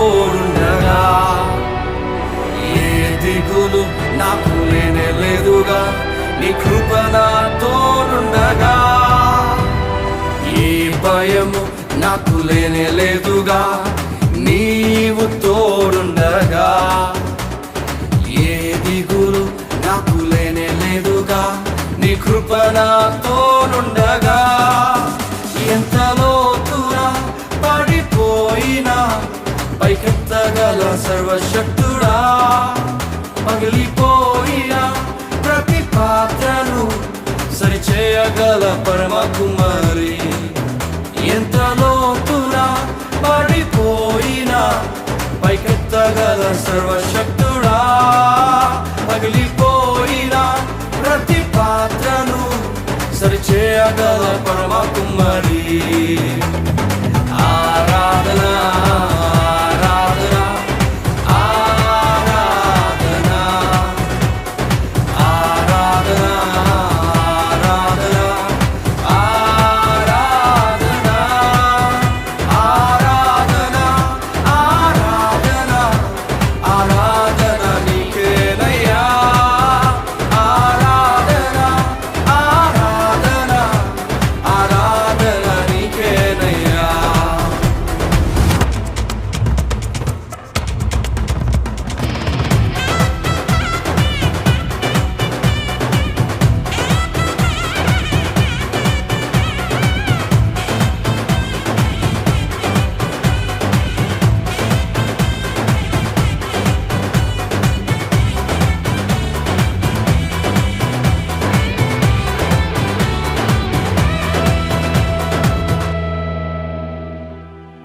తోడుండగా ఏ దిగులు నాకు లేదుగా నీ కృప నా తోడుండగా ఏ భయము నాకు లేదుగా నీవు తోడుండగా ఏ దిగులు నాకు లేదుగా నీ కృప నా తోడుండగా ఎంత లోతునా పడిపోయినా పైకెత్తగల సర్వశక్తుడా పగిలిపోయిన ప్రతి పాత్రను సరిచేయగల పరమ కుమారి ఎంత లోతునా పడిపోయిన పైకెత్తగల సర్వశక్తుడా పగిలిపోయిన ప్రతి పాత్రను సరిచేయగల పరమ కుమారి ఆరాధన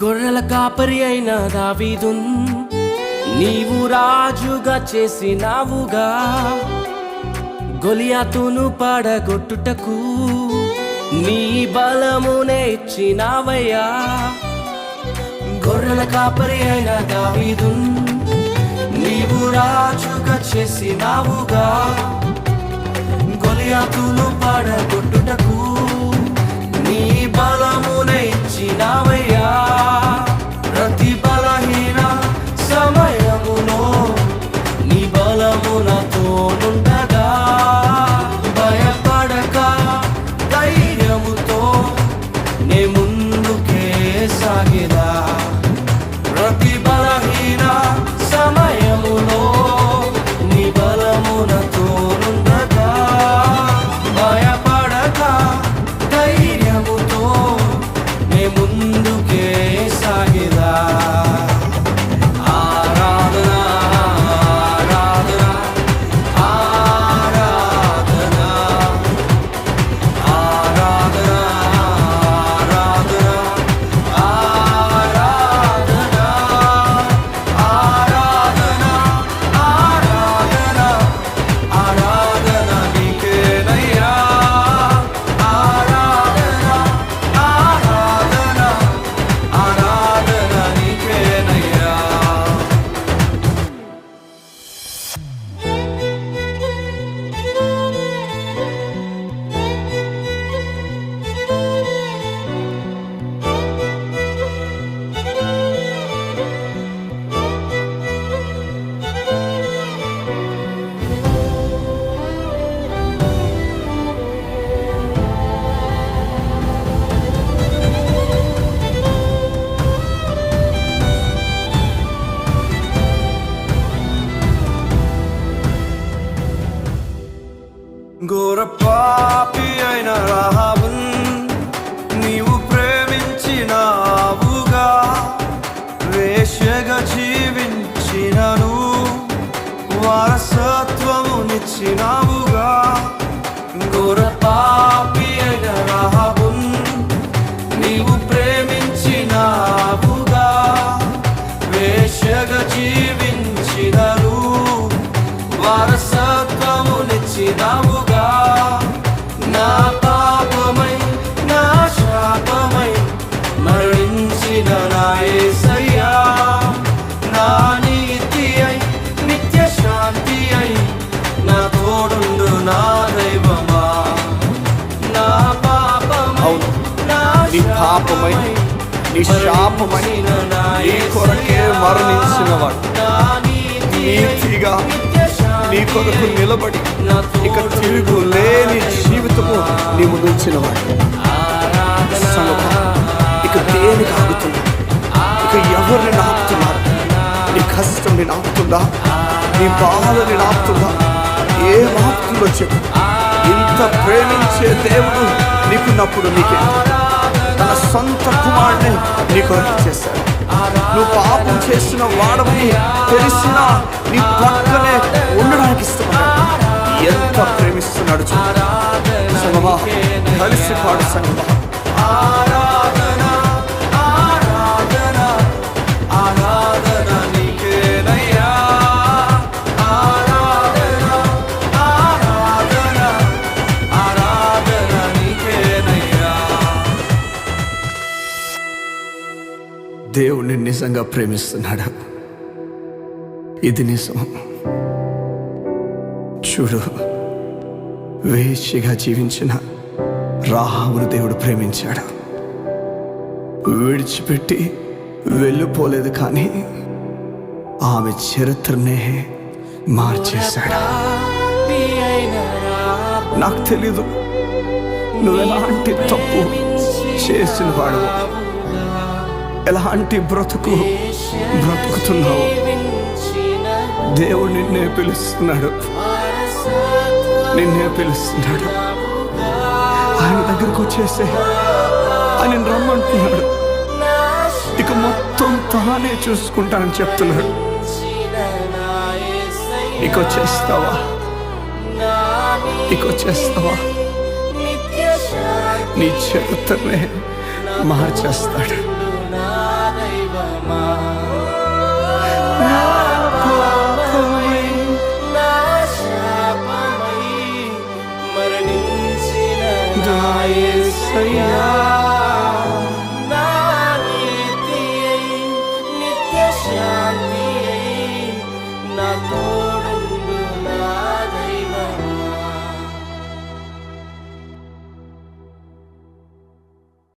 గొర్రెల కాపరి అయిన దావీదున్ నీవు రాజుగా చేసినావుగా గొలియాతును పడగొట్టుటకు నీ బలమునే ఇచ్చినావయ్యా గొర్రెల కాపరి అయిన దావీదున్ నీవు రాజుగా చేసినావుగా గొలియాతును పడగొట్టుటకు నీ బలమునే ఇచ్చినావయ్యా ప్రతి బలహీన సమయములో నీ బలమున తోడుండగా భయపడక ధైర్యముతో నే ముందుకే సాగిదా ప్రతి బలహీన సమయములో నీ బలమున తోడుండగా భయపడక ధైర్యముతో నే ముందుకే సాగిదా ఆరాధన ఆరాధన ఆరాధన ఆరాధన ఆరాధన ఆరాధన ఆరాధన ఆరాధన నీకేనయ్యా ఆరాధన ఆరాధన ఆరాధన నీకేనయ్యా ఘోర పాపి అయిన రాహాబున్ నీవు ప్రేమించినావుగా వేశ్యగా జీవించినను వారసత్వమునిచ్చినావుగా ఘోర పాపి అయిన రాహాబున్ నీవు ప్రేమించినావుగా వేశ్యగా జీవించినను వారసత్వమునిచ్చినావుగా నా పాపమై నా శాపమై మరణించిన నా యేసయ్యా నా నీతి అయి నిత్య శాంతి అయి నా తోడుండు నా దైవమా నా పాపమై నా నీ పాపమై నీ శాపమని నీ కొరకే మరణించినవాడు నీతిగా నీ కొరకు నిలబడి ఇక తిరుగు లేని జీవితము నీ ముందుంచినవాడు. ఇక దేనికి ఆగుతున్నా? ఇక ఎవరిని నాపుతున్నారు? నీ కష్టం నేను ఆపుతుందా? నీ బాధని నాపుతుందా? ఏం ఆపుతుందో చెప్పు. ఇంత ప్రేమించే దేవుడు నీకున్నప్పుడు నీకే తన సొంత కుమారుని నీ కొరకు చేశాడు. నువ్వు పాపం చేసిన వాడవని తెలిసినా నీ పక్కనే ఉండడానికి ఇష్టపడ్డాడు. ఎంత ప్రేమిస్తున్నాడు చూడు. సంగమా, కలిసి పాడు సంగమా. దేవుణ్ణి నిజంగా ప్రేమిస్తున్నాడు. ఇది నిజం. చూడు, వేశ్యగా జీవించిన రాహాబును దేవుడు ప్రేమించాడు. విడిచిపెట్టి వెళ్ళిపోలేదు, కానీ ఆమె చరిత్రనే మార్చేశాడు. నాకు తెలీదు నువ్వు ఎలాంటి తప్పు చేసిన వాడు, ఎలాంటి బ్రతుకుతున్నావు. దేవుడు నిన్నే పిలుస్తున్నాడు. ఆయన దగ్గరకు వచ్చేసే ఆయన రమ్మంటున్నాడు. ఇక మొత్తం తానే చూసుకుంటానని చెప్తున్నాడు. ఇక వచ్చేస్తావా? నీ చరిత్రనే మార్చేస్తాడు.